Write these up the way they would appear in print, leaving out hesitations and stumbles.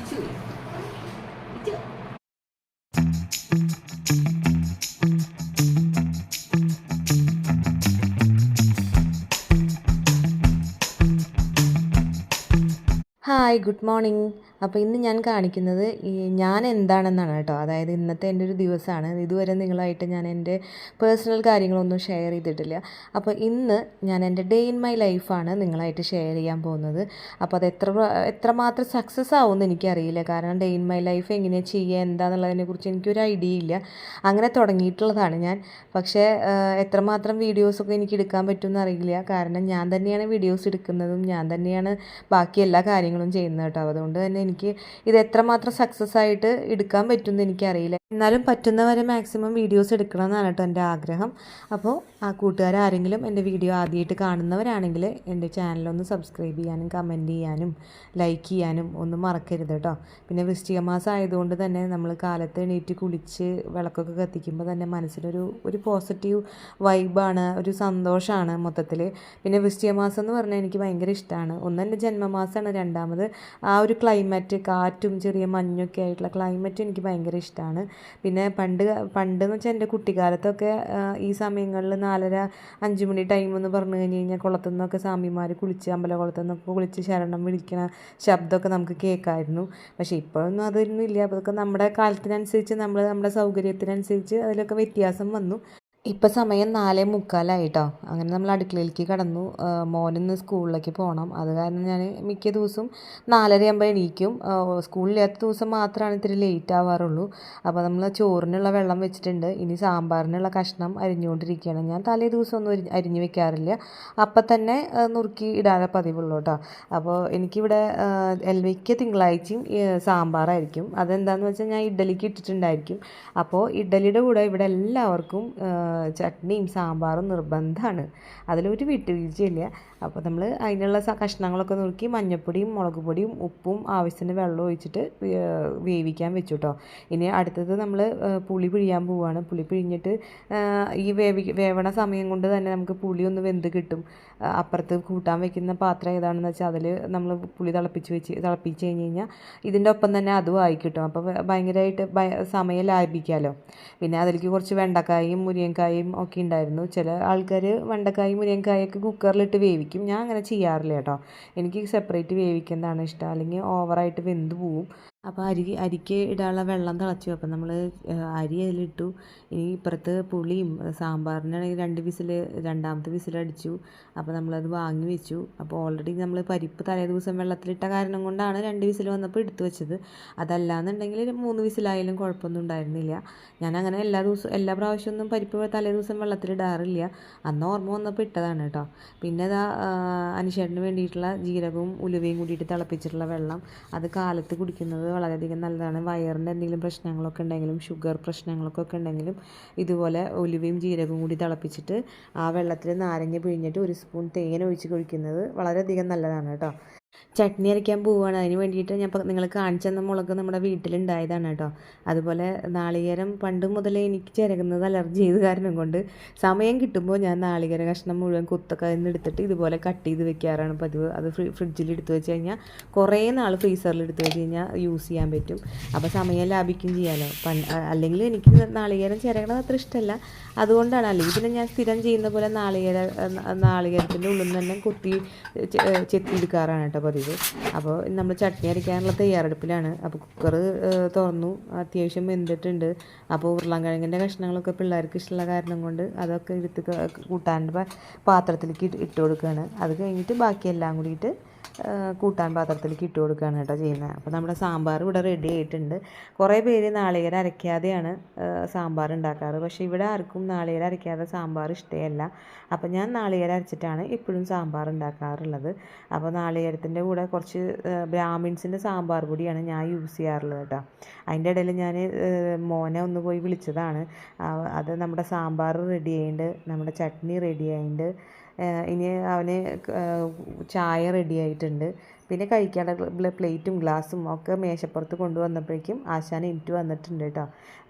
Ichu. Ichu. Hi good morning. അപ്പോൾ ഇന്ന് ഞാൻ കാണിക്കുന്നത് ഞാൻ എന്താണെന്നാണ് കേട്ടോ. അതായത് ഇന്നത്തെ എൻ്റെ ഒരു ദിവസമാണ്. ഇതുവരെ നിങ്ങളായിട്ട് ഞാൻ എൻ്റെ പേഴ്സണൽ കാര്യങ്ങളൊന്നും ഷെയർ ചെയ്തിട്ടില്ല. അപ്പോൾ ഇന്ന് ഞാൻ എൻ്റെ ഡേ ഇൻ മൈ ലൈഫാണ് നിങ്ങളായിട്ട് ഷെയർ ചെയ്യാൻ പോകുന്നത്. അപ്പോൾ അത് എത്രമാത്രം സക്സസ് ആവുമെന്ന് എനിക്കറിയില്ല. കാരണം ഡേ ഇൻ മൈ ലൈഫ് എങ്ങനെയാണ് ചെയ്യുക എന്താണെന്നുള്ളതിനെക്കുറിച്ച് എനിക്കൊരു ഐഡിയ ഇല്ല. അങ്ങനെ തുടങ്ങിയിട്ടുള്ളതാണ് ഞാൻ. പക്ഷേ എത്രമാത്രം വീഡിയോസൊക്കെ എനിക്ക് എടുക്കാൻ പറ്റുമെന്ന് അറിയില്ല. കാരണം ഞാൻ തന്നെയാണ് വീഡിയോസ് എടുക്കുന്നതും ഞാൻ തന്നെയാണ് ബാക്കി എല്ലാ കാര്യങ്ങളും ചെയ്യുന്നത് കേട്ടോ. അതുകൊണ്ട് തന്നെ എനിക്ക് ഇത് എത്രമാത്രം സക്സസ് ആയിട്ട് എടുക്കാൻ പറ്റുമെന്ന് എനിക്കറിയില്ല. എന്നാലും പറ്റുന്നവരെ മാക്സിമം വീഡിയോസ് എടുക്കണം എന്നാണ് കേട്ടോ എൻ്റെ ആഗ്രഹം. അപ്പോൾ ആ കൂട്ടുകാരാരെങ്കിലും എൻ്റെ വീഡിയോ ആദ്യമായിട്ട് കാണുന്നവരാണെങ്കിൽ എൻ്റെ ചാനലൊന്ന് സബ്സ്ക്രൈബ് ചെയ്യാനും കമൻറ്റ് ചെയ്യാനും ലൈക്ക് ചെയ്യാനും ഒന്നും മറക്കരുത് കേട്ടോ. പിന്നെ വൃശ്ചിക മാസം ആയതുകൊണ്ട് തന്നെ നമ്മൾ കാലത്ത് എണീറ്റ് കുളിച്ച് വിളക്കൊക്കെ കത്തിക്കുമ്പോൾ തന്നെ മനസ്സിലൊരു പോസിറ്റീവ് വൈബാണ്, ഒരു സന്തോഷമാണ് മൊത്തത്തിൽ. പിന്നെ വൃശ്ചിക മാസം എന്ന് പറഞ്ഞാൽ എനിക്ക് ഭയങ്കര ഇഷ്ടമാണ്. ഒന്ന് എൻ്റെ ജന്മമാസമാണ്, രണ്ടാമത് ആ ഒരു ക്ലൈമറ്റ്, കാറ്റും ചെറിയ മഞ്ഞൊക്കെ ആയിട്ടുള്ള ക്ലൈമറ്റ് എനിക്ക് ഭയങ്കര ഇഷ്ടമാണ്. പിന്നെ പണ്ടെന്ന് വെച്ചാൽ എൻ്റെ കുട്ടിക്കാലത്തൊക്കെ ഈ സമയങ്ങളിൽ 4:30-5 മണി ടൈം എന്ന് പറഞ്ഞു കഴിഞ്ഞാൽ കുളത്തു നിന്നൊക്കെ സ്വാമിമാർ കുളിച്ച് അമ്പലക്കുളത്തു നിന്നൊക്കെ കുളിച്ച് ശരണം വിളിക്കണ ശബ്ദമൊക്കെ നമുക്ക് കേൾക്കാമായിരുന്നു. പക്ഷേ ഇപ്പോഴൊന്നും അതൊന്നും ഇല്ല. അതൊക്കെ നമ്മുടെ കാലത്തിനനുസരിച്ച് നമ്മുടെ സൗകര്യത്തിനനുസരിച്ച് അതിലൊക്കെ വ്യത്യാസം വന്നു. ഇപ്പം സമയം 4:45 അങ്ങനെ നമ്മൾ അടുക്കളയിലേക്ക് കടന്നു. മോനിന്ന് സ്കൂളിലേക്ക് പോകണം. അത് കാരണം ഞാൻ മിക്ക ദിവസവും 4:30 എണീക്കും. സ്കൂളില്ലാത്ത ദിവസം മാത്രമാണ് ഇത്തിരി ലേറ്റ് ആവാറുള്ളൂ. അപ്പോൾ നമ്മൾ ചോറിനുള്ള വെള്ളം വെച്ചിട്ടുണ്ട്. ഇനി സാമ്പാറിനുള്ള കഷ്ണം അരിഞ്ഞുകൊണ്ടിരിക്കുകയാണ്. ഞാൻ തലേ ദിവസം ഒന്നും അരിഞ്ഞു വെക്കാറില്ല, അപ്പം തന്നെ നുറുക്കി ഇടാതെ പതിവുള്ളൂ കേട്ടോ. അപ്പോൾ എനിക്കിവിടെ മിക്ക തിങ്കളാഴ്ചയും സാമ്പാറായിരിക്കും. അതെന്താണെന്ന് വെച്ചാൽ ഞാൻ ഇഡ്ഡലിക്ക് ഇട്ടിട്ടുണ്ടായിരിക്കും. അപ്പോൾ ഇഡ്ഡലിയുടെ കൂടെ ഇവിടെ എല്ലാവർക്കും ചട്നിയും സാമ്പാറും നിർബന്ധമാണ്. അതിലൊരു വിട്ടുവീഴ്ചയില്ല. അപ്പോൾ നമ്മൾ അതിനുള്ള കഷ്ണങ്ങളൊക്കെ നുറുക്കി മഞ്ഞൾപ്പൊടിയും മുളക് പൊടിയും ഉപ്പും ആവശ്യത്തിന് വെള്ളം ഒഴിച്ചിട്ട് വേവിക്കാൻ വെച്ചു കേട്ടോ. ഇനി അടുത്തത് നമ്മൾ പുളി പിഴിയാൻ പോവുകയാണ്. പുളി പിഴിഞ്ഞിട്ട് ഈ വേവണ സമയം കൊണ്ട് തന്നെ നമുക്ക് പുളി ഒന്ന് വെന്ത് കിട്ടും. അപ്പുറത്ത് കൂട്ടാൻ വെക്കുന്ന പാത്രം ഏതാണെന്ന് വെച്ചാൽ അതിൽ നമ്മൾ പുളി തിളപ്പിച്ച് കഴിഞ്ഞ് കഴിഞ്ഞാൽ ഇതിൻ്റെ ഒപ്പം തന്നെ അതും ആയി കിട്ടും. അപ്പോൾ ഭയങ്കരമായിട്ട് സമയം ലാഭിക്കാമല്ലോ. പിന്നെ അതിലേക്ക് കുറച്ച് വെണ്ടക്കായും മുരിങ്ങക്കായും ഒക്കെ ഉണ്ടായിരുന്നു. ചില ആൾക്കാർ വെണ്ടക്കായും മുരിങ്ങക്കായൊക്കെ കുക്കറിലിട്ട് വേവിക്കും. ഞാൻ അങ്ങനെ ചെയ്യാറില്ല കേട്ടോ. എനിക്ക് സെപ്പറേറ്റ് വേവിക്കുന്നതാണ് ഇഷ്ടം, അല്ലെങ്കിൽ ഓവറായിട്ട് വെന്ത് പോവും. അപ്പോൾ അരിക്ക് ഇടാനുള്ള വെള്ളം തിളച്ചു. അപ്പം നമ്മൾ അരി അതിലിട്ടു. ഇനി ഇപ്പുറത്ത് പുളിയും സാമ്പാറിനാണെങ്കിൽ 2 വിസിൽ, രണ്ടാമത്തെ വിസിലടിച്ചു. അപ്പോൾ നമ്മളത് വാങ്ങി വെച്ചു. അപ്പോൾ ഓൾറെഡി നമ്മൾ പരിപ്പ് തലേ ദിവസം വെള്ളത്തിലിട്ട കാരണം കൊണ്ടാണ് 2 വിസിൽ വന്നപ്പോൾ എടുത്തു വെച്ചത്. അതല്ലാന്നുണ്ടെങ്കിൽ 3 വിസിലായാലും കുഴപ്പമൊന്നും ഉണ്ടായിരുന്നില്ല. ഞാനങ്ങനെ എല്ലാ പ്രാവശ്യമൊന്നും പരിപ്പ് തലേ ദിവസം വെള്ളത്തിലിടാറില്ല. അന്ന് ഓർമ്മ വന്നപ്പോൾ ഇട്ടതാണ് കേട്ടോ. പിന്നെ അതാ അനുശേഷന് വേണ്ടിയിട്ടുള്ള ജീരകവും ഉലുവയും കൂടിയിട്ട് തിളപ്പിച്ചിട്ടുള്ള വെള്ളം, അത് കാലത്ത് കുടിക്കുന്നത് വളരെയധികം നല്ലതാണ്. വയറിൻ്റെ എന്തെങ്കിലും പ്രശ്നങ്ങളൊക്കെ ഉണ്ടെങ്കിലും ഷുഗർ പ്രശ്നങ്ങളൊക്കെ ഉണ്ടെങ്കിലും ഇതുപോലെ ഉലുവയും ജീരകവും കൂടി തിളപ്പിച്ചിട്ട് ആ വെള്ളത്തിൽ നാരങ്ങ പിഴിഞ്ഞിട്ട് 1 സ്പൂൺ തേൻ ഒഴിച്ച് കഴിക്കുന്നത് വളരെയധികം നല്ലതാണ് കേട്ടോ. ചട്നി അരയ്ക്കാൻ പോവുകയാണ്. അതിന് വേണ്ടിയിട്ട് ഞാൻ നിങ്ങൾ കാണിച്ചു തന്ന മുളക് നമ്മുടെ വീട്ടിലുണ്ടായതാണ് കേട്ടോ. അതുപോലെ നാളികേരം പണ്ട് മുതലേ എനിക്ക് ചിരകുന്നത് അലർജി ചെയ്ത് കാരണം കൊണ്ട് സമയം കിട്ടുമ്പോൾ ഞാൻ നാളികേര കഷ്ണം മുഴുവൻ കുത്തൊക്കെ എടുത്തിട്ട് ഇതുപോലെ കട്ട് ചെയ്ത് വെക്കാറാണ് പതിവ്. അത് ഫ്രിഡ്ജിൽ എടുത്ത് വെച്ച് കഴിഞ്ഞാൽ കുറേ നാൾ ഫ്രീസറിൽ എടുത്ത് വെച്ച് കഴിഞ്ഞാൽ യൂസ് ചെയ്യാൻ പറ്റും. അപ്പോൾ സമയം ലാഭിക്കും ചെയ്യാമല്ലോ. അല്ലെങ്കിൽ എനിക്ക് നാളികേരം ചിരകണത് അത്ര ഇഷ്ടമല്ല, അതുകൊണ്ടാണ്. അല്ലെങ്കിൽ പിന്നെ ഞാൻ സ്ഥിരം ചെയ്യുന്ന പോലെ നാളികേരത്തിൻ്റെ ഉള്ളിൽ നിന്ന് തന്നെ കുത്തി ചെത്തിയെടുക്കാറാണ് കേട്ടോ പതിവ്. അപ്പോൾ നമ്മൾ ചട്നി അരയ്ക്കാനുള്ള തയ്യാറെടുപ്പിലാണ്. അപ്പോൾ കുക്കർ തുറന്നു, അത്യാവശ്യം വെന്തിട്ടുണ്ട്. അപ്പോൾ ഉരുളൻകിഴങ്ങിൻ്റെ കഷ്ണങ്ങളൊക്കെ പിള്ളേർക്ക് ഇഷ്ടമുള്ള കാരണം കൊണ്ട് അതൊക്കെ എടുത്ത് കൂട്ടാൻ്റെ പാത്രത്തിലേക്ക് ഇട്ട് കൊടുക്കുകയാണ്. അത് കഴിഞ്ഞിട്ട് ബാക്കിയെല്ലാം കൂടിയിട്ട് കൂട്ടാൻ പാത്രത്തിലേക്ക് ഇട്ട് കൊടുക്കുകയാണ് കേട്ടോ ചെയ്യുന്നത്. അപ്പോൾ നമ്മുടെ സാമ്പാർ ഇവിടെ റെഡി ആയിട്ടുണ്ട്. കുറേ പേര് നാളികേരം അരയ്ക്കാതെയാണ് സാമ്പാർ ഉണ്ടാക്കാറ്. പക്ഷേ ഇവിടെ ആർക്കും നാളികേരം അരയ്ക്കാതെ സാമ്പാർ ഇഷ്ടമല്ല. അപ്പോൾ ഞാൻ നാളികേരം അരച്ചിട്ടാണ് എപ്പോഴും സാമ്പാർ ഉണ്ടാക്കാറുള്ളത്. അപ്പോൾ നാളികേരത്തിൻ്റെ കൂടെ കുറച്ച് ബ്രാഹ്മിൻസിൻ്റെ സാമ്പാർ പൊടിയാണ് ഞാൻ യൂസ് ചെയ്യാറുള്ളത് കേട്ടോ. അതിൻ്റെ ഇടയിൽ ഞാൻ മോനെ ഒന്ന് പോയി വിളിച്ചതാണ്. അത് നമ്മുടെ സാമ്പാർ റെഡി ആയിട്ടുണ്ട്, നമ്മുടെ ചട്നി റെഡി ആയിട്ടുണ്ട്. ഇനി അവന് ചായ റെഡി ആയിട്ടുണ്ട്. പിന്നെ കഴിക്കാനുള്ള പ്ലേറ്റും ഗ്ലാസ്സും ഒക്കെ മേശപ്പുറത്ത് കൊണ്ടുവന്നപ്പോഴേക്കും ആശാൻ എനിക്ക് വന്നിട്ടുണ്ട് കേട്ടോ.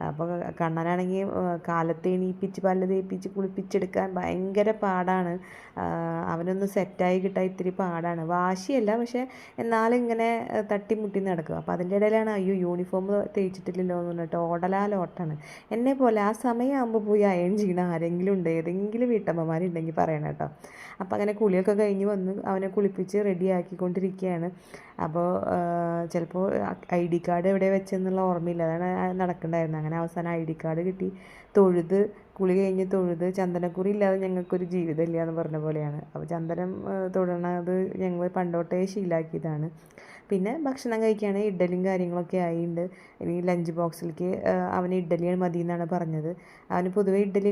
അപ്പോൾ കണ്ണനാണെങ്കിൽ കാലത്ത് എണീപ്പിച്ച് പല്ല് തേപ്പിച്ച് കുളിപ്പിച്ചെടുക്കാൻ ഭയങ്കര പാടാണ്. അവനൊന്ന് സെറ്റായി കിട്ടാൻ ഇത്തിരി പാടാണ്. വാശിയല്ല, പക്ഷേ എന്നാലും ഇങ്ങനെ തട്ടിമുട്ടി നടക്കും. അപ്പോൾ അതിൻ്റെ ഇടയിലാണ് അയ്യോ യൂണിഫോം തേച്ചിട്ടില്ലല്ലോ എന്ന് പറഞ്ഞിട്ട് ഓടലാലോട്ടാണ്. എന്നെ പോലെ ആ സമയമാകുമ്പോൾ പോയി അയൺ ചെയ്യണ ആരെങ്കിലും ഉണ്ട്, ഏതെങ്കിലും വീട്ടമ്മമാരുണ്ടെങ്കിൽ പറയണം കേട്ടോ. അപ്പോൾ അങ്ങനെ കുളിയൊക്കെ കഴിഞ്ഞ് വന്ന് അവനെ കുളിപ്പിച്ച് റെഡിയാക്കിക്കൊണ്ടിരിക്കുകയാണ്. അപ്പോൾ ചിലപ്പോൾ ID കാർഡ് എവിടെ വെച്ചെന്നുള്ള ഓർമ്മയില്ല, അതാണ് നടക്കണ്ടായിരുന്നത്. അങ്ങനെ അവസാനം ID കാർഡ് കിട്ടി. തൊഴുത് കുളി കഴിഞ്ഞ് തൊഴുത് ചന്ദനക്കുറി ഇല്ലാതെ ഞങ്ങൾക്കൊരു ജീവിതമില്ല എന്ന് പറഞ്ഞ പോലെയാണ്. അപ്പോൾ ചന്ദനം തൊടണത് ഞങ്ങൾ പണ്ടോട്ടേ ശീലാക്കിയതാണ്. പിന്നെ ഭക്ഷണം കഴിക്കുകയാണ്. ഇഡ്ഡലിയും കാര്യങ്ങളൊക്കെ ആയിട്ടുണ്ട്. ഇനി ലഞ്ച് ബോക്സിലേക്ക് അവന് ഇഡ്ഡലിയാണ് മതി എന്നാണ് പറഞ്ഞത്. അവന് പൊതുവേ ഇഡ്ഡലി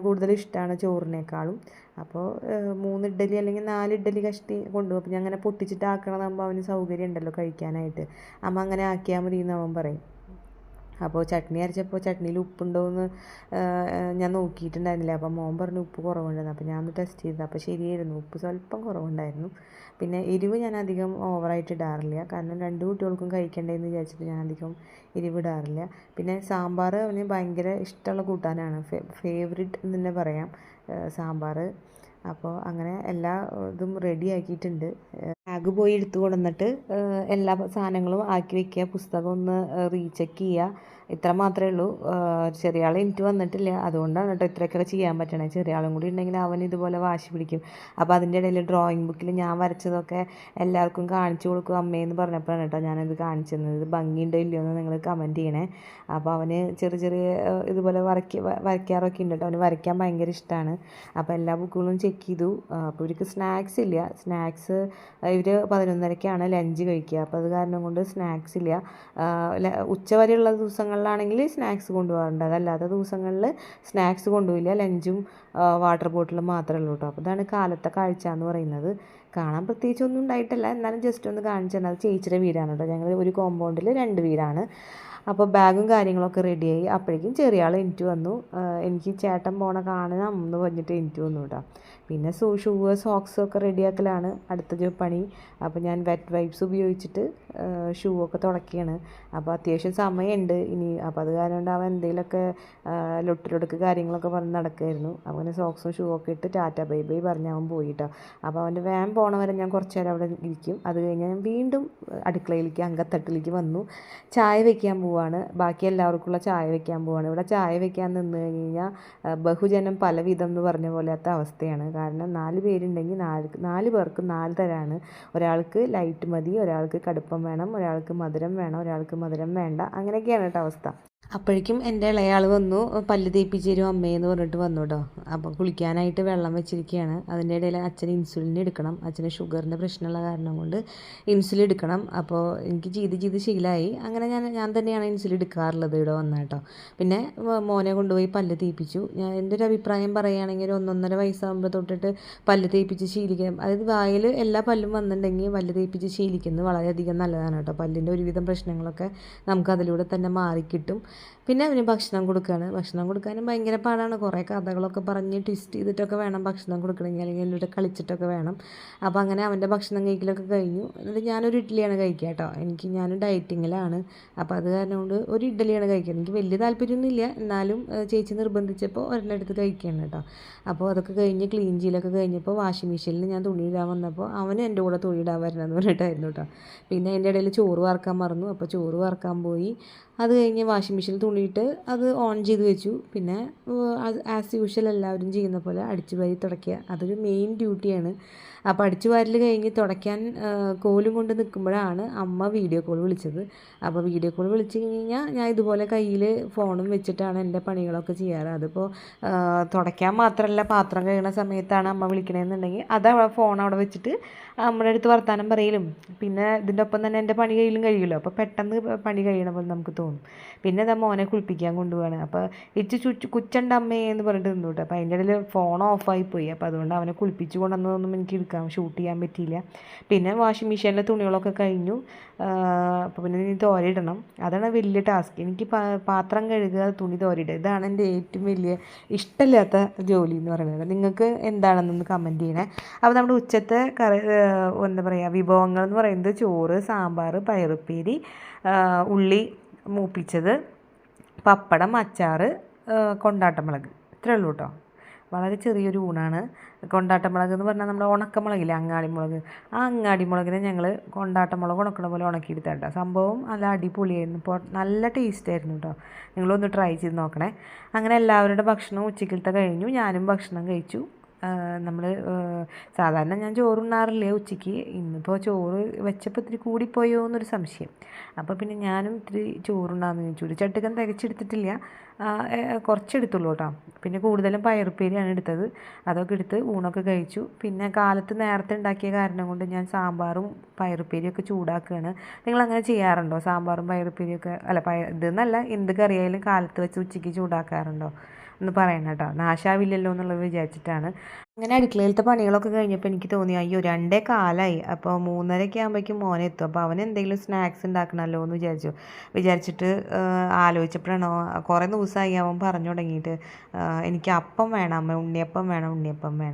കൂടുതൽ ഇഷ്ടമാണ് ചോറിനേക്കാളും. അപ്പോൾ 3 ഇഡ്ഡലി അല്ലെങ്കിൽ 4 ഇഡ്ഡലി കഷ്ടി കൊണ്ടുപോകും. അപ്പോൾ ഞാൻ അങ്ങനെ പൊട്ടിച്ചിട്ട് ആക്കണതാകുമ്പോൾ അവന് സൗകര്യം ഉണ്ടല്ലോ കഴിക്കാനായിട്ട്. അമ്മ അങ്ങനെ ആക്കിയാൽ മതി എന്ന് അവൻ പറയും. അപ്പോൾ ചട്നി അരച്ചപ്പോൾ ചട്നിയിൽ ഉപ്പുണ്ടോ എന്ന് ഞാൻ നോക്കിയിട്ടുണ്ടായിരുന്നില്ല. അപ്പോൾ മോൻ പറഞ്ഞു ഉപ്പ് കുറവുണ്ടെന്ന്. അപ്പോൾ ഞാൻ ഒന്ന് ടെസ്റ്റ് ചെയ്തത്, അപ്പോൾ ശരിയായിരുന്നു, ഉപ്പ് സ്വല്പം കുറവുണ്ടായിരുന്നു. പിന്നെ എരിവ് ഞാൻ അധികം ഓവറായിട്ട് ഇടാറില്ല, കാരണം 2 കുട്ടികൾക്കും കഴിക്കണ്ടേന്ന് വിചാരിച്ചിട്ട് ഞാൻ അധികം എരിവ് ഇടാറില്ല. പിന്നെ സാമ്പാർ അവന് ഭയങ്കര ഇഷ്ടമുള്ള കൂട്ടാനാണ്, ഫേവറിറ്റ് എന്ന് തന്നെ പറയാം സാമ്പാർ. അപ്പോൾ അങ്ങനെ എല്ലാ ഇതും റെഡി ആക്കിയിട്ടുണ്ട്. ബാഗ് പോയി എടുത്തു കൊണ്ടുവന്നിട്ട് എല്ലാ സാധനങ്ങളും ആക്കി വെക്കുക, പുസ്തകം ഒന്ന് റീചെക്ക് ചെയ്യുക, ഇത്ര മാത്രമേ ഉള്ളൂ. ചെറിയ ആൾ എനിക്ക് വന്നിട്ടില്ല, അതുകൊണ്ടാണ് കേട്ടോ ഇത്രയൊക്കെ ചെയ്യാൻ പറ്റണേ. ചെറിയ ആളും കൂടി ഉണ്ടെങ്കിൽ അവൻ ഇതുപോലെ വാശി പിടിക്കും. അപ്പോൾ അതിൻ്റെ ഇടയിൽ ഡ്രോയിങ് ബുക്കിൽ ഞാൻ വരച്ചതൊക്കെ എല്ലാവർക്കും കാണിച്ചു കൊടുക്കും അമ്മയെന്ന് പറഞ്ഞപ്പോഴാണ് കേട്ടോ ഞാനത് കാണിച്ചു തന്നത്. ഇത് ഭംഗിയുണ്ടോ ഇല്ലയോ എന്ന് നിങ്ങൾ കമൻറ്റ് ചെയ്യണേ. അപ്പോൾ അവന് ചെറിയ ഇതുപോലെ വരയ്ക്കാറൊക്കെ ഉണ്ട് കേട്ടോ. അവന് വരയ്ക്കാൻ ഭയങ്കര ഇഷ്ടമാണ്. അപ്പോൾ എല്ലാ ബുക്കുകളും ചെക്ക് ചെയ്തു. അപ്പോൾ ഇവർക്ക് സ്നാക്സ് ഇല്ല. സ്നാക്സ് ഇവർ 11:30-ക്കാണ് ലഞ്ച് കഴിക്കുക. അപ്പോൾ അത് കാരണം കൊണ്ട് സ്നാക്സ് ഇല്ല. ഉച്ചവരെയുള്ള ദിവസങ്ങളിലാണെങ്കിൽ സ്നാക്സ് കൊണ്ടുപോകാറുണ്ട്, അതല്ലാത്ത ദിവസങ്ങളിൽ സ്നാക്സ് കൊണ്ടുപോയില്ല. ലഞ്ചും വാട്ടർ ബോട്ടിലും മാത്രമേ ഉള്ളൂ കേട്ടോ. അപ്പോൾ ഇതാണ് കാലത്തെ കാഴ്ച എന്ന് പറയുന്നത്. കാണാൻ പ്രത്യേകിച്ചൊന്നും ഉണ്ടായിട്ടല്ല, എന്നാലും ജസ്റ്റ് ഒന്ന് കാണിച്ചു തന്നത്. ചേച്ചിയുടെ വീടാണ് കേട്ടോ. ഞങ്ങൾ ഒരു കോമ്പൗണ്ടിൽ 2 വീടാണ്. അപ്പോൾ ബാഗും കാര്യങ്ങളൊക്കെ റെഡിയായി. അപ്പോഴേക്കും ചെറിയ ആൾ എനിക്ക് വന്നു. എനിക്ക് ചേട്ടൻ പോണ കാണണം എന്ന് പറഞ്ഞിട്ട് എനിക്ക് വന്നു കേട്ടോ. പിന്നെ ഷൂ സോക്സും ഒക്കെ റെഡിയാക്കലാണ് അടുത്ത പണി. അപ്പോൾ ഞാൻ വെറ്റ് വൈപ്സ് ഉപയോഗിച്ചിട്ട് ഷൂ ഒക്കെ തുടക്കുകയാണ്. അപ്പോൾ അത്യാവശ്യം സമയമുണ്ട് ഇനി. അപ്പോൾ അത് കാരണം കൊണ്ട് അവൻ എന്തെങ്കിലുമൊക്കെ ലൊട്ടിലൊടുക്ക് കാര്യങ്ങളൊക്കെ പറഞ്ഞ് നടക്കുമായിരുന്നു. അപ്പോൾ അങ്ങനെ സോക്സും ഷൂ ഒക്കെ ഇട്ട് ടാറ്റ ബൈ ബൈ പറഞ്ഞ് അവൻ പോയിട്ടോ. അപ്പോൾ അവൻ്റെ വാൻ പോണ വരെ ഞാൻ കുറച്ച് നേരം അവിടെ ഇരിക്കും. അത് കഴിഞ്ഞ് ഞാൻ വീണ്ടും അടുക്കളയിലേക്ക് അങ്കത്തട്ടിലേക്ക് വന്നു. ചായ വെക്കാൻ പോവാണ്. ബാക്കി എല്ലാവർക്കുള്ള ചായ വെക്കാൻ പോവാണ്. ഇവിടെ ചായ വെക്കാൻ നിന്ന് കഴിഞ്ഞാൽ ബഹുജനം പലവിധം എന്ന് പറഞ്ഞ പോലത്തെ അവസ്ഥയാണ്. കാരണം 4 പേരുണ്ടെങ്കിൽ 4 പേർക്ക് 4 തരമാണ്. ഒരാൾക്ക് ലൈറ്റ് മതി, ഒരാൾക്ക് കടുപ്പം വേണം, ഒരാൾക്ക് മധുരം വേണം, ഒരാൾക്ക് മധുരം വേണ്ട, അങ്ങനെയൊക്കെയാണ് കേട്ടോ അവസ്ഥ. അപ്പോഴേക്കും എൻ്റെ ഇളയാൾ വന്നു, പല്ല് തേപ്പിച്ച് തരും അമ്മയെന്ന് പറഞ്ഞിട്ട് വന്നു കേട്ടോ. അപ്പോൾ കുളിക്കാനായിട്ട് വെള്ളം വെച്ചിരിക്കുകയാണ്. അതിൻ്റെ ഇടയിൽ അച്ഛന് ഇൻസുലിൻ എടുക്കണം. അച്ഛന് ഷുഗറിൻ്റെ പ്രശ്നമുള്ള കാരണം കൊണ്ട് ഇൻസുലിൻ എടുക്കണം. അപ്പോൾ എനിക്ക് ചെയ്ത് ശീലമായി. അങ്ങനെ ഞാൻ തന്നെയാണ് ഇൻസുലിൻ എടുക്കാറുള്ളത് ഇവിടെ വന്ന കേട്ടോ. പിന്നെ മോനെ കൊണ്ടുപോയി പല്ല് തേപ്പിച്ചു. എൻ്റെ ഒരു അഭിപ്രായം പറയുകയാണെങ്കിൽ 1-1.5 വയസ്സാകുമ്പോൾ തൊട്ടിട്ട് പല്ല് തേപ്പിച്ച് ശീലിക്കാം. അതായത് വായിൽ എല്ലാ പല്ലും വന്നിട്ടുണ്ടെങ്കിൽ പല്ല് തേപ്പിച്ച് ശീലിക്കുന്നത് വളരെയധികം നല്ലതാണ് കേട്ടോ. പല്ലിൻ്റെ ഒരുവിധം പ്രശ്നങ്ങളൊക്കെ നമുക്ക് അതിലൂടെ തന്നെ മാറിക്കിട്ടും. പിന്നെ അവന് ഭക്ഷണം കൊടുക്കുകയാണ്. ഭക്ഷണം കൊടുക്കാനും ഭയങ്കര പാടാണ്. കുറേ കഥകളൊക്കെ പറഞ്ഞ് ട്വിസ്റ്റ് ചെയ്തിട്ടൊക്കെ വേണം ഭക്ഷണം കൊടുക്കണമെങ്കിൽ, അല്ലെങ്കിൽ എന്നിട്ട് കളിച്ചിട്ടൊക്കെ വേണം. അപ്പോൾ അങ്ങനെ അവൻ്റെ ഭക്ഷണം കഴിക്കലൊക്കെ കഴിഞ്ഞു. എന്നിട്ട് ഞാനൊരു ഇഡ്ഡലിയാണ് കഴിക്കുക കേട്ടോ. ഞാൻ ഡയറ്റിങ്ങിലാണ്. അപ്പോൾ അത് കാരണം കൊണ്ട് ഒരു ഇഡ്ഡലിയാണ് കഴിക്കുന്നത്. എനിക്ക് വലിയ താല്പര്യമൊന്നുമില്ല, എന്നാലും ചേച്ചി നിർബന്ധിച്ചപ്പോൾ ഒരെണ്ണെടുത്ത് കഴിക്കുകയാണ് കേട്ടോ. അപ്പോൾ അതൊക്കെ കഴിഞ്ഞ് ക്ലീൻ ചെയ്യലൊക്കെ കഴിഞ്ഞപ്പോൾ വാഷിംഗ് മെഷീനിൽ ഞാൻ തുണിയിടാൻ വന്നപ്പോൾ അവന് എൻ്റെ കൂടെ തുണിയിടാൻ വരണമെന്ന് പറഞ്ഞിട്ടായിരുന്നു കേട്ടോ. പിന്നെ എൻ്റെ ഇടയിൽ ചോറ് വാർക്കാൻ മറന്നു. അപ്പോൾ ചോറ് വാർക്കാൻ പോയി. അത് കഴിഞ്ഞ് വാഷിംഗ് മെഷീനിൽ തുണിയിട്ട് അത് ഓൺ ചെയ്ത് വെച്ചു. പിന്നെ ആസ് യൂഷ്വൽ എല്ലാവരും ചെയ്യുന്ന പോലെ അടിച്ചു വാരി തുടയ്ക്കുക, അതൊരു മെയിൻ ഡ്യൂട്ടിയാണ്. അപ്പോൾ അടിച്ചു വാരൽ കഴിഞ്ഞ് തുടയ്ക്കാൻ കോലും കൊണ്ട് നിൽക്കുമ്പോഴാണ് അമ്മ വീഡിയോ കോൾ വിളിച്ചത്. അപ്പോൾ വീഡിയോ കോൾ വിളിച്ച് കഴിഞ്ഞാൽ ഞാൻ ഇതുപോലെ കയ്യിൽ ഫോണും വെച്ചിട്ടാണ് എൻ്റെ പണികളൊക്കെ ചെയ്യാറ്. അതിപ്പോൾ തുടയ്ക്കാൻ മാത്രമല്ല, പാത്രം കഴുകുന്ന സമയത്താണ് അമ്മ വിളിക്കണമെന്നുണ്ടെങ്കിൽ അത് ഫോൺ അവിടെ വെച്ചിട്ട് നമ്മുടെ അടുത്ത് വർത്താനം പറയലും, പിന്നെ ഇതിൻ്റെ ഒപ്പം തന്നെ എൻ്റെ പണി കഴിയുമല്ലോ. അപ്പോൾ പെട്ടെന്ന് പണി കഴിയണ പോലെ നമുക്ക് തോന്നും. പിന്നെ അതാ മോനെ കുളിപ്പിക്കാൻ കൊണ്ടുപോവാണ്. അപ്പോൾ കുച്ചണ്ട അമ്മേ എന്ന് പറഞ്ഞിട്ട് നിന്നു കേട്ടോ. അപ്പോൾ അതിൻ്റെ ഇടയിൽ ഫോൺ ഓഫായിപ്പോയി. അപ്പോൾ അതുകൊണ്ട് അവനെ കുളിപ്പിച്ച് കൊണ്ടുവന്നതൊന്നും എനിക്ക് ഷൂട്ട് ചെയ്യാൻ പറ്റിയില്ല. പിന്നെ വാഷിംഗ് മെഷീനിലെ തുണികളൊക്കെ കഴിഞ്ഞു. അപ്പോൾ പിന്നെ ഇനി തോരയിടണം. അതാണ് വലിയ ടാസ്ക്. എനിക്ക് പാത്രം കഴുകുക, തുണി തോരയിടുക, ഇതാണ് എൻ്റെ ഏറ്റവും വലിയ ഇഷ്ടമില്ലാത്ത ജോലി എന്ന് പറയുന്നത്. നിങ്ങൾക്ക് എന്താണെന്നൊന്ന് കമൻറ്റ് ചെയ്യണേ. അപ്പോൾ നമ്മുടെ ഉച്ചത്തെ എന്താ പറയുക വിഭവങ്ങൾ എന്ന് പറയുന്നത് ചോറ്, സാമ്പാർ, പയറുപ്പേരി, ഉള്ളി മൂപ്പിച്ചത്, പപ്പടം, അച്ചാർ, കൊണ്ടാട്ടമുളക്, ഇത്രയേ ഉള്ളൂ കേട്ടോ. വളരെ ചെറിയൊരു ഊണാണ്. കൊണ്ടാട്ടമുളക് എന്ന് പറഞ്ഞാൽ നമ്മുടെ ഉണക്കമുളകില്ലേ, അങ്ങാടിമുളക്, ആ അങ്ങാടിമുളകിനെ ഞങ്ങൾ കൊണ്ടാട്ടമുളക് ഉണക്കണ പോലെ ഉണക്കിയെടുത്താൽ കേട്ടോ. സംഭവം നല്ല അടിപൊളിയായിരുന്നു. ഇപ്പോൾ നല്ല ടേസ്റ്റ് ആയിരുന്നു കേട്ടോ. നിങ്ങളൊന്ന് ട്രൈ ചെയ്ത് നോക്കണേ. അങ്ങനെ എല്ലാവരുടെ ഭക്ഷണവും ഉച്ചക്കലത്തെ കഴിഞ്ഞു. ഞാനും ഭക്ഷണം കഴിച്ചു. നമ്മൾ സാധാരണ ഞാൻ ചോറുണ്ണാറില്ല ഉച്ചയ്ക്ക്. ഇന്നിപ്പോൾ ചോറ് വെച്ചപ്പോൾ ഇത്തിരി കൂടിപ്പോയോ എന്നൊരു സംശയം. അപ്പോൾ പിന്നെ ഞാനും ഇത്തിരി ചോറുണ്ണാമെന്ന് ചോദിച്ചു. ഒരു ചട്ടുകം തികച്ചെടുത്തിട്ടില്ല, കുറച്ചെടുത്തുള്ളൂ കേട്ടോ. പിന്നെ കൂടുതലും പയറുപ്പേരിയാണ് എടുത്തത്. അതൊക്കെ എടുത്ത് ഊണൊക്കെ കഴിച്ചു. പിന്നെ കാലത്ത് നേരത്തെ ഉണ്ടാക്കിയ കാരണം കൊണ്ട് ഞാൻ സാമ്പാറും പയറുപ്പേരിയൊക്കെ ചൂടാക്കുകയാണ്. നിങ്ങളങ്ങനെ ചെയ്യാറുണ്ടോ? സാമ്പാറും പയറുപ്പേരിയൊക്കെ അല്ല ഇതെന്നല്ല, എന്ത് കറിയായാലും കാലത്ത് വെച്ച് ഉച്ചയ്ക്ക് ചൂടാക്കാറുണ്ടോ എന്ന് പറയണം കേട്ടോ. നാശാവില്ലല്ലോ എന്നുള്ളത് വിചാരിച്ചിട്ടാണ്. അങ്ങനെ അടുക്കളയിലത്തെ പണികളൊക്കെ കഴിഞ്ഞപ്പോൾ എനിക്ക് തോന്നി, അയ്യോ 2:15 അപ്പോൾ 3:30 ആകുമ്പോഴേക്കും മോനെ എത്തും. അപ്പോൾ അവൻ എന്തെങ്കിലും സ്നാക്സ് ഉണ്ടാക്കണമല്ലോ എന്ന് വിചാരിച്ചിട്ട് ആലോചിച്ചപ്പോഴാണോ കുറേ ദിവസമായി അവൻ പറഞ്ഞു തുടങ്ങിയിട്ട്, എനിക്ക് അപ്പം വേണം അമ്മ, ഉണ്ണിയപ്പം വേണം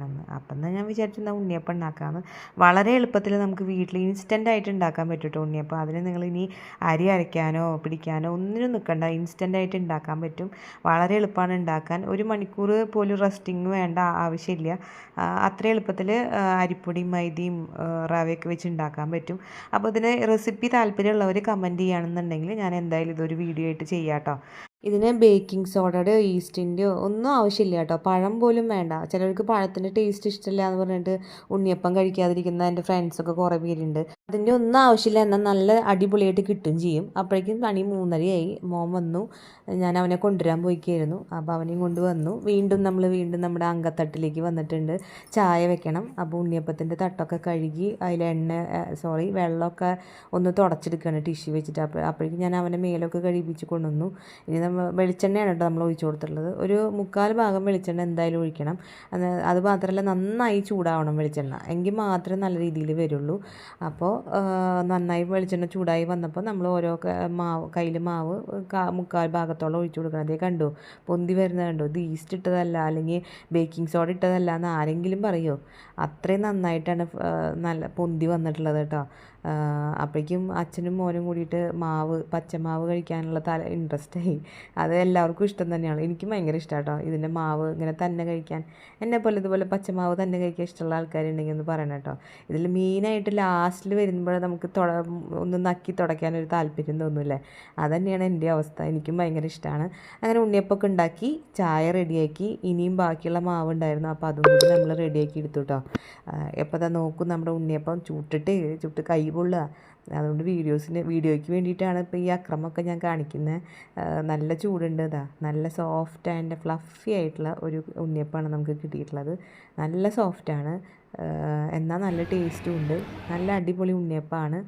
എന്ന്. അപ്പം എന്നാൽ ഞാൻ വിചാരിച്ചിരുന്ന ഉണ്ണിയപ്പം ഉണ്ടാക്കാമെന്ന്. വളരെ എളുപ്പത്തിൽ നമുക്ക് വീട്ടിൽ ഇൻസ്റ്റൻ്റായിട്ട് ഉണ്ടാക്കാൻ പറ്റും കേട്ടോ ഉണ്ണിയപ്പം. അതിന് നിങ്ങൾ ഇനി അരി അരയ്ക്കാനോ പിടിക്കാനോ ഒന്നിനും നിൽക്കണ്ട, ഇൻസ്റ്റൻ്റായിട്ട് ഉണ്ടാക്കാൻ പറ്റും. വളരെ എളുപ്പമാണ് ഉണ്ടാക്കാൻ. 1 മണിക്കൂർ പോലും റെസ്റ്റിങ് വേണ്ട ആവശ്യമില്ല. അത്ര എളുപ്പത്തിൽ അരിപ്പൊടിയും മൈദയും റവയൊക്കെ വെച്ച് ഉണ്ടാക്കാൻ പറ്റും. അപ്പോൾ ഇതിന് റെസിപ്പി താല്പര്യമുള്ളവർ കമൻറ്റ് ചെയ്യുകയാണെന്നുണ്ടെങ്കിൽ ഞാൻ എന്തായാലും ഇതൊരു വീഡിയോ ആയിട്ട് ചെയ്യാം കേട്ടോ. ഇതിന് ബേക്കിംഗ് സോഡയുടെയോ ഈസ്റ്റിൻ്റെയോ ഒന്നും ആവശ്യമില്ല കേട്ടോ. പഴം പോലും വേണ്ട. ചിലർക്ക് പഴത്തിൻ്റെ ടേസ്റ്റ് ഇഷ്ടമില്ല എന്ന് പറഞ്ഞിട്ട് ഉണ്ണിയപ്പം കഴിക്കാതിരിക്കുന്ന എൻ്റെ ഫ്രണ്ട്സൊക്കെ കുറേ പേരുണ്ട്. അതിൻ്റെ ഒന്നും ആവശ്യമില്ല, എന്നാൽ നല്ല അടിപൊളിയായിട്ട് കിട്ടുകയും ചെയ്യും. അപ്പോഴേക്കും മണി 3:30 മോൻ വന്നു. ഞാൻ അവനെ കൊണ്ടുവരാൻ പോയിക്കായിരുന്നു. അപ്പോൾ അവനെയും കൊണ്ട് വന്നു. വീണ്ടും നമ്മുടെ അങ്കത്തട്ടിലേക്ക് വന്നിട്ടുണ്ട്. ചായ വെക്കണം. അപ്പോൾ ഉണ്ണിയപ്പത്തിൻ്റെ തട്ടൊക്കെ കഴുകി അതിൽ വെള്ളമൊക്കെ ഒന്ന് തുടച്ചെടുക്കുകയാണ് ടിഷ്യൂ വെച്ചിട്ട്. അപ്പോഴേക്കും ഞാൻ അവനെ മേലൊക്കെ കഴിപ്പിച്ച് കൊണ്ടുവന്നു. ഇനി വെളിച്ചെണ്ണയാണ് കേട്ടോ നമ്മൾ ഒഴിച്ചു കൊടുത്തിട്ടുള്ളത്. ഒരു 3/4 ഭാഗം വെളിച്ചെണ്ണ എന്തായാലും ഒഴിക്കണം. അത് മാത്രമല്ല നന്നായി ചൂടാവണം വെളിച്ചെണ്ണ, എങ്കിൽ മാത്രമേ നല്ല രീതിയിൽ വരുള്ളൂ. അപ്പോൾ നന്നായി വെളിച്ചെണ്ണ ചൂടായി വന്നപ്പോൾ നമ്മൾ ഓരോ കയ്യിൽ മാവ് 3/4 ഭാഗത്തോളം ഒഴിച്ചു കൊടുക്കണം. അതേ കണ്ടോ പൊന്തി വരുന്നത് കണ്ടോ? ഇത് ഈസ്റ്റ് ഇട്ടതല്ല അല്ലെങ്കിൽ ബേക്കിംഗ് സോഡ ഇട്ടതല്ല എന്ന് ആരെങ്കിലും പറയുമോ? അത്രയും നന്നായിട്ടാണ് നല്ല പൊന്തി വന്നിട്ടുള്ളത് കേട്ടോ. അപ്പോഴേക്കും അച്ഛനും മോനും കൂടിയിട്ട് പച്ചമാവ് കഴിക്കാനുള്ള ഇൻട്രസ്റ്റായി. അത് എല്ലാവർക്കും ഇഷ്ടം തന്നെയാണ്. എനിക്കും ഭയങ്കര ഇഷ്ടമാണ് കേട്ടോ ഇതിൻ്റെ മാവ് ഇങ്ങനെ തന്നെ കഴിക്കാൻ. എന്നെപ്പോലെ ഇതുപോലെ പച്ചമാവ് തന്നെ കഴിക്കാൻ ഇഷ്ടമുള്ള ആൾക്കാരുണ്ടെങ്കിൽ ഒന്ന് പറയണം കേട്ടോ. ഇതിൽ മെയിനായിട്ട് ലാസ്റ്റിൽ വരുമ്പോൾ നമുക്ക് ഒന്ന് നക്കി തുടയ്ക്കാനൊരു താല്പര്യം തോന്നില്ലേ? അതുതന്നെയാണ് എൻ്റെ അവസ്ഥ. എനിക്കും ഭയങ്കര ഇഷ്ടമാണ്. അങ്ങനെ ഉണ്ണിയപ്പമൊക്കെ ഉണ്ടാക്കി ചായ റെഡിയാക്കി. ഇനിയും ബാക്കിയുള്ള മാവ് ഉണ്ടായിരുന്നു, അപ്പോൾ അതും കൂടി നമ്മൾ റെഡിയാക്കി എടുത്തു കേട്ടോ. എപ്പോൾ തന്നെ നോക്കും നമ്മുടെ ഉണ്ണിയപ്പം ചുട്ട് കൈ പൊള്ളുക. അതുകൊണ്ട് വീഡിയോയ്ക്ക് വേണ്ടിയിട്ടാണ് ഇപ്പോൾ ഈ അക്രമമൊക്കെ ഞാൻ കാണിക്കുന്നത്. നല്ല ചൂടുണ്ട്. നല്ല സോഫ്റ്റ് ആൻഡ് ഫ്ലഫി ആയിട്ടുള്ള ഒരു ഉണ്ണിയപ്പമാണ് നമുക്ക് കിട്ടിയിട്ടുള്ളത്. നല്ല സോഫ്റ്റാണ്, എന്നാൽ നല്ല ടേസ്റ്റും ഉണ്ട്. നല്ല അടിപൊളി ഉണ്ണിയപ്പമാണ്.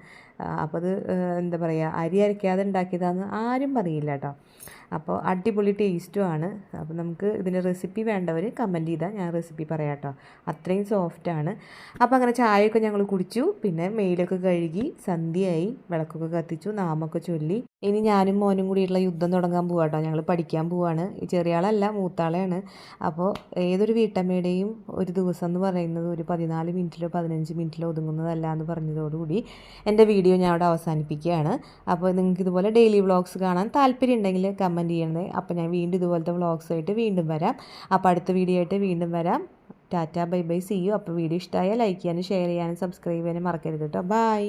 അപ്പോൾ അത് എന്താ പറയുക, അരി അരയ്ക്കാതെ ഉണ്ടാക്കിയതാണെന്ന് ആരും പറയില്ല കേട്ടോ. അപ്പോൾ അടിപൊളി ടേസ്റ്റുമാണ്. അപ്പോൾ നമുക്ക് ഇതിൻ്റെ റെസിപ്പി വേണ്ടവർ കമൻറ്റ് ചെയ്താൽ ഞാൻ റെസിപ്പി പറയാം കേട്ടോ. അത്രയും സോഫ്റ്റാണ്. അപ്പോൾ അങ്ങനെ ചായയൊക്കെ ഞങ്ങൾ കുടിച്ചു. പിന്നെ മെയിലൊക്കെ കഴുകി സന്ധ്യയായി, വിളക്കൊക്കെ കത്തിച്ചു, നാമൊക്കെ ചൊല്ലി. ഇനി ഞാനും മോനും കൂടിയുള്ള യുദ്ധം തുടങ്ങാൻ പോവാം കേട്ടോ. ഞങ്ങൾ പഠിക്കാൻ പോവാണ്. ചെറിയ ആളല്ല, മൂത്താളെയാണ്. അപ്പോൾ ഏതൊരു വീട്ടമ്മയുടെയും ഒരു ദിവസം എന്ന് പറയുന്നത് ഒരു 14 മിനിറ്റിലോ 15 മിനിറ്റിലോ ഒതുങ്ങുന്നതല്ല എന്ന് പറഞ്ഞതോടുകൂടി എൻ്റെ വീഡിയോ ഞാൻ അവിടെ അവസാനിപ്പിക്കുകയാണ്. അപ്പോൾ നിങ്ങൾക്ക് ഇതുപോലെ ഡെയിലി വ്ളോഗ്സ് കാണാൻ താല്പര്യം ഉണ്ടെങ്കിൽ കമൻറ്റ് ചെയ്യണേ. അപ്പോൾ ഞാൻ വീണ്ടും ഇതുപോലത്തെ വ്ളോഗ്സായിട്ട് വീണ്ടും വരാം. അപ്പോൾ അടുത്ത വീഡിയോ ആയിട്ട് വീണ്ടും വരാം. Tata, bye bye, see you. അപ്പോൾ വീഡിയോ ഇഷ്ടമായാൽ ലൈക്ക് ചെയ്യാനും ഷെയർ ചെയ്യാനും സബ്സ്ക്രൈബ് ചെയ്യാനും മറക്കരുത് കേട്ടോ. ബൈ.